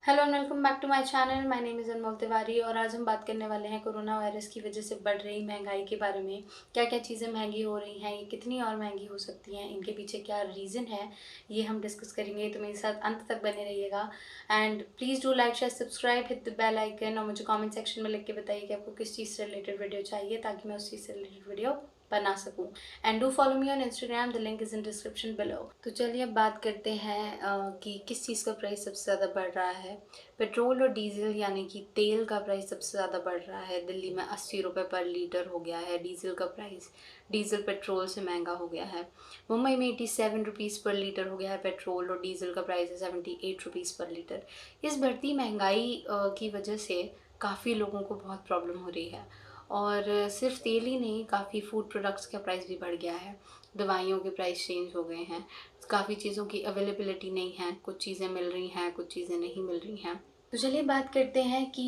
Hello and welcome back to my channel. My name is Anmol Tiwari और आज हम बात करने वाले हैं कोरोना वायरस की वजह से बढ़ रही महंगाई के बारे में। क्या क्या चीज़ें महंगी हो रही हैं, ये कितनी और महंगी हो सकती हैं, इनके पीछे क्या रीज़न है, ये हम डिस्कस करेंगे। तो मेरे साथ अंत तक बने रहिएगा and please do like share subscribe hit the bell icon और मुझे कमेंट सेक्शन में लिख के बताइए कि आपको किस चीज़ से रिलेटेड वीडियो चाहिए ताकि मैं उस चीज़ से रिलेटेड वीडियो बना सकूं। And do follow me on Instagram, the link is in description below. तो चलिए अब बात करते हैं कि किस चीज़ का प्राइस सबसे ज़्यादा बढ़ रहा है। पेट्रोल और डीजल यानी कि तेल का प्राइस सबसे ज़्यादा बढ़ रहा है। दिल्ली में 80 रुपये पर लीटर हो गया है डीजल का प्राइस। डीजल पेट्रोल से महंगा हो गया है। मुंबई में 87 रुपीज़ पर लीटर हो गया है पेट्रोल और डीजल का प्राइस है 78 रुपीज़ पर लीटर। इस बढ़ती महंगाई की वजह से काफ़ी लोगों को बहुत प्रॉब्लम हो रही है। और सिर्फ तेल ही नहीं, काफ़ी फूड प्रोडक्ट्स का प्राइस भी बढ़ गया है। दवाइयों के प्राइस चेंज हो गए हैं। काफ़ी चीज़ों की अवेलेबिलिटी नहीं है, कुछ चीज़ें मिल रही हैं, कुछ चीज़ें नहीं मिल रही हैं। तो चलिए बात करते हैं कि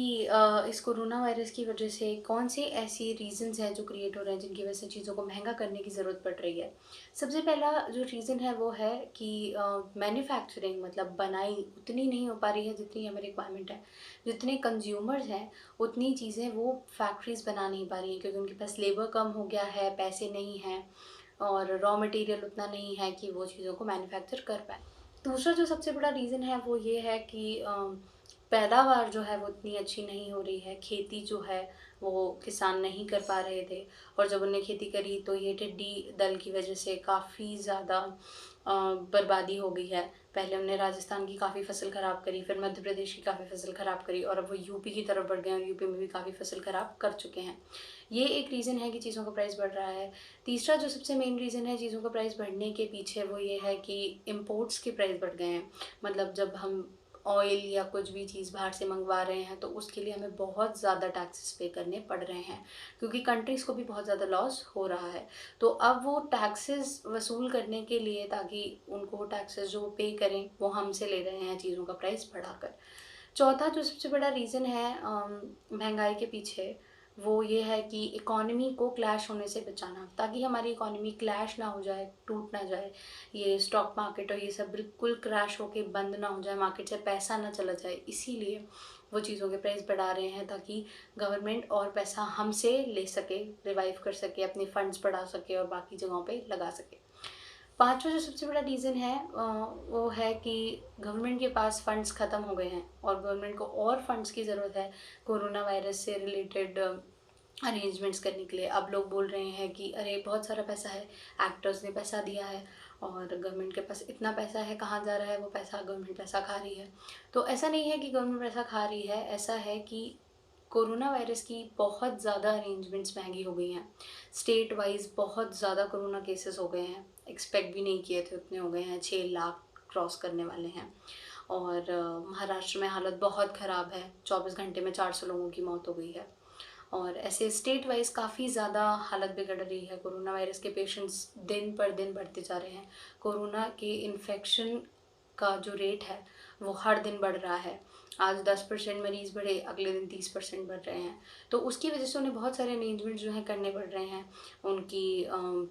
इस कोरोना वायरस की वजह से कौन से ऐसी रीज़न्स हैं जो क्रिएट हो रहे हैं जिनकी वजह से चीज़ों को महंगा करने की ज़रूरत पड़ रही है। सबसे पहला जो रीज़न है वो है कि मैन्युफैक्चरिंग मतलब बनाई उतनी नहीं हो पा रही है जितनी हमें रिक्वायरमेंट है। जितने कंज्यूमर्स हैं उतनी चीज़ें वो फैक्ट्रीज़ बना नहीं पा रही हैं क्योंकि उनके पास लेबर कम हो गया है, पैसे नहीं हैं और रॉ मटेरियल उतना नहीं है कि वो चीज़ों को मैन्युफैक्चर कर पाए। दूसरा जो सबसे बड़ा रीज़न है वो ये है कि पैदावार जो है वो उतनी अच्छी नहीं हो रही है। खेती जो है वो किसान नहीं कर पा रहे थे और जब उन्होंने खेती करी तो ये टिड्डी दल की वजह से काफ़ी ज़्यादा बर्बादी हो गई है। पहले उन्होंने राजस्थान की काफ़ी फसल ख़राब करी, फिर मध्य प्रदेश की काफ़ी फसल ख़राब करी और अब वो यूपी की तरफ बढ़ गए और यूपी में भी काफ़ी फसल ख़राब कर चुके हैं। ये एक रीज़न है कि चीज़ों का प्राइस बढ़ रहा है। तीसरा जो सबसे मेन रीज़न है चीज़ों का प्राइस बढ़ने के पीछे वो ये है कि इम्पोर्ट्स के प्राइस बढ़ गए हैं। मतलब जब हम ऑयल या कुछ भी चीज़ बाहर से मंगवा रहे हैं तो उसके लिए हमें बहुत ज़्यादा टैक्सेस पे करने पड़ रहे हैं क्योंकि कंट्रीज़ को भी बहुत ज़्यादा लॉस हो रहा है। तो अब वो टैक्सेस वसूल करने के लिए ताकि उनको वो टैक्सेस जो पे करें वो हमसे ले रहे हैं चीज़ों का प्राइस बढ़ाकर। चौथा जो सबसे बड़ा रीज़न है महंगाई के पीछे वो ये है कि इकॉनमी को क्लैश होने से बचाना ताकि हमारी इकॉनमी क्लैश ना हो जाए, टूट ना जाए। ये स्टॉक मार्केट और ये सब बिल्कुल क्रैश होके बंद ना हो जाए, मार्केट से पैसा ना चला जाए, इसीलिए वो चीज़ों के प्राइस बढ़ा रहे हैं ताकि गवर्नमेंट और पैसा हमसे ले सके, रिवाइव कर सके, अपने फंड्स बढ़ा सके और बाकी जगहों पे लगा सके। पाँचवा जो सबसे बड़ा रीज़न है वो है कि गवर्नमेंट के पास फंड्स ख़त्म हो गए हैं और गवर्नमेंट को और फंड्स की ज़रूरत है कोरोना वायरस से रिलेटेड अरेंजमेंट्स करने के लिए। अब लोग बोल रहे हैं कि अरे बहुत सारा पैसा है, एक्टर्स ने पैसा दिया है और गवर्नमेंट के पास इतना पैसा है, कहाँ जा रहा है वो पैसा, गवर्नमेंट पैसा खा रही है। तो ऐसा नहीं है कि गवर्नमेंट पैसा खा रही है, ऐसा है कि कोरोना वायरस की बहुत ज़्यादा अरेंजमेंट्स महंगी हो गई हैं। स्टेट वाइज़ बहुत ज़्यादा कोरोना केसेस हो गए हैं, एक्सपेक्ट भी नहीं किए थे उतने हो गए हैं, 6 लाख क्रॉस करने वाले हैं। और महाराष्ट्र में हालत बहुत ख़राब है, 24 घंटे में 400 लोगों की मौत हो गई है। और ऐसे स्टेट वाइज़ काफ़ी ज़्यादा हालत बिगड़ रही है। कोरोना वायरस के पेशेंट्स दिन पर दिन बढ़ते जा रहे हैं। कोरोना के इन्फेक्शन का जो रेट है वो हर दिन बढ़ रहा है। आज 10% मरीज़ बढ़े, अगले दिन 30% बढ़ रहे हैं। तो उसकी वजह से उन्हें बहुत सारे अरेंजमेंट जो हैं करने पड़ रहे हैं उनकी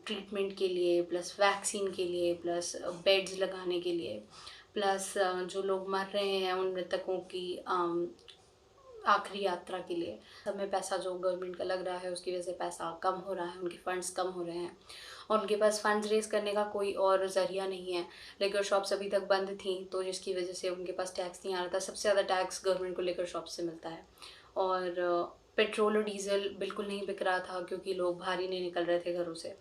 ट्रीटमेंट के लिए, प्लस वैक्सीन के लिए, प्लस बेड्स लगाने के लिए, प्लस जो लोग मर रहे हैं उन मृतकों की आखिरी यात्रा के लिए। सब में पैसा जो गवर्नमेंट का लग रहा है उसकी वजह से पैसा कम हो रहा है, उनके फंड्स कम हो रहे हैं और उनके पास फंड्स रेज़ करने का कोई और ज़रिया नहीं है। लिकर शॉप्स अभी तक बंद थी तो जिसकी वजह से उनके पास टैक्स नहीं आ रहा था। सबसे ज़्यादा टैक्स गवर्नमेंट को लिकर शॉप से मिलता है। और पेट्रोल और डीज़ल बिल्कुल नहीं बिक रहा था क्योंकि लोग बाहर ही नहीं निकल रहे थे घरों से।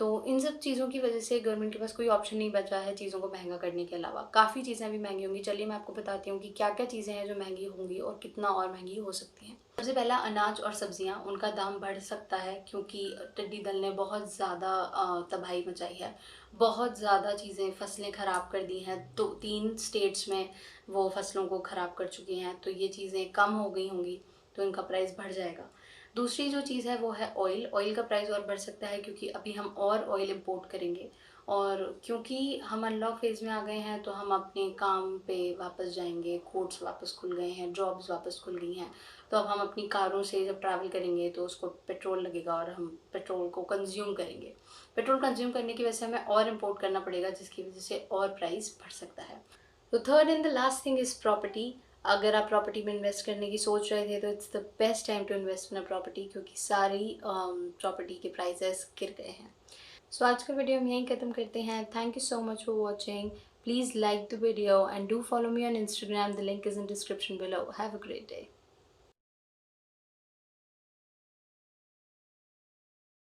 तो इन सब चीज़ों की वजह से गवर्नमेंट के पास कोई ऑप्शन नहीं बचा है चीज़ों को महंगा करने के अलावा। काफ़ी चीज़ें अभी महंगी होंगी। चलिए मैं आपको बताती हूँ कि क्या-क्या चीज़ें हैं जो महंगी होंगी और कितना और महंगी हो सकती हैं। सबसे पहला अनाज और सब्जियाँ, उनका दाम बढ़ सकता है क्योंकि टिड्डी दल ने बहुत ज़्यादा तबाही मचाई है। बहुत ज़्यादा चीज़ें, फसलें ख़राब कर दी हैं। तो 3 स्टेट्स में वो फसलों को ख़राब कर चुकी हैं, तो ये चीज़ें कम हो गई होंगी, तो इनका प्राइस बढ़ जाएगा। दूसरी जो चीज़ है वो है ऑयल। ऑयल का प्राइस और बढ़ सकता है क्योंकि अभी हम और ऑयल इम्पोर्ट करेंगे और क्योंकि हम अनलॉक फेज़ में आ गए हैं तो हम अपने काम पे वापस जाएंगे, कोर्ट्स वापस खुल गए हैं, जॉब्स वापस खुल गई हैं। तो अब हम अपनी कारों से जब ट्रैवल करेंगे तो उसको पेट्रोल लगेगा और हम पेट्रोल को कंज्यूम करेंगे। पेट्रोल कंज्यूम करने की वजह से हमें और इम्पोर्ट करना पड़ेगा जिसकी वजह से और प्राइस बढ़ सकता है। तो third and the last thing is property. अगर आप प्रॉपर्टी में इन्वेस्ट करने की सोच रहे थे तो it's the best time to invest in a property, क्योंकि सारी प्रॉपर्टी के प्राइसेस गिर गए हैं। सो आज का वीडियो हम यहीं ख़त्म करते हैं। Thank you so much for watching. Please like the video and do follow me on Instagram. The link is in description below. Have a great day.